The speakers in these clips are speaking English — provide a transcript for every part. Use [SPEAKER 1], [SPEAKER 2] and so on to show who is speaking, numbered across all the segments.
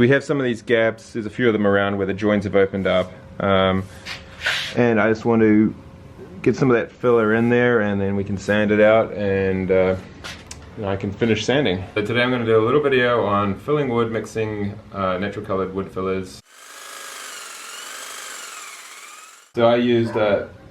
[SPEAKER 1] We have some of these gaps, there's a few of them around where the joints have opened up. And I just want to get some of that filler in there, and then we can sand it out, and I can finish sanding. So today I'm going to do a little video on filling wood, mixing natural colored wood fillers. So I used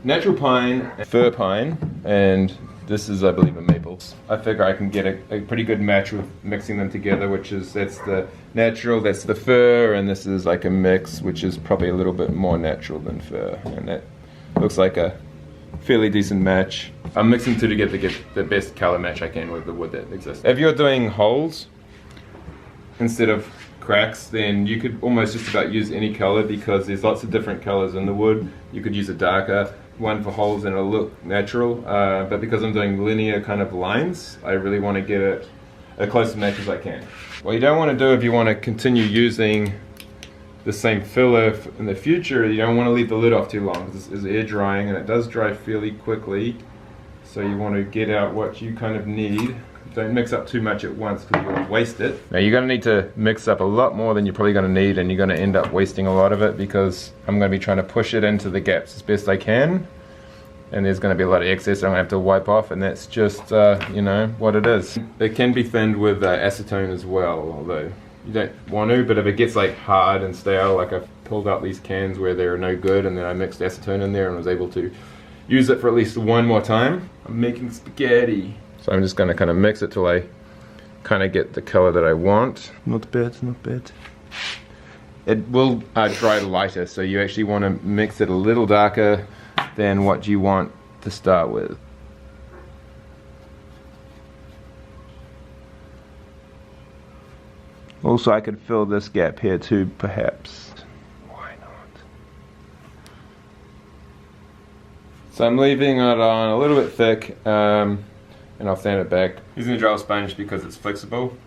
[SPEAKER 1] natural pine, fir pine, and this is, I believe, a maple. I figure I can get a pretty good match with mixing them together, that's the natural, that's the fir, and this is like a mix, which is probably a little bit more natural than fir, and that looks like a fairly decent match. I'm mixing two together to get the best color match I can with the wood that exists. If you're doing holes instead of cracks, then you could almost just about use any color, because there's lots of different colors in the wood. You could use a darker one for holes and it'll look natural, but because I'm doing linear kind of lines, I really want to get it as close to match as I can. What you don't want to do if you want to continue using the same filler in the future, you don't want to leave the lid off too long, because it's air drying and it does dry fairly quickly. So you want to get out what you kind of need. Don't mix up too much at once, because you're going to waste it. Now you're going to need to mix up a lot more than you're probably going to need, and you're going to end up wasting a lot of it, because I'm going to be trying to push it into the gaps as best I can. And there's going to be a lot of excess I'm going to have to wipe off, and that's just, you know, what it is. It can be thinned with acetone as well, although you don't want to, but if it gets like hard and stale, like I've pulled out these cans where they're no good, and then I mixed acetone in there and was able to use it for at least one more time. I'm making spaghetti. So I'm just going to kind of mix it till I kind of get the color that I want. Not bad, not bad. It will dry lighter, so you actually want to mix it a little darker than what you want to start with. Also, I could fill this gap here too, perhaps. Why not? So I'm leaving it on a little bit thick, and I'll sand it back. Using a drywall sponge because it's flexible.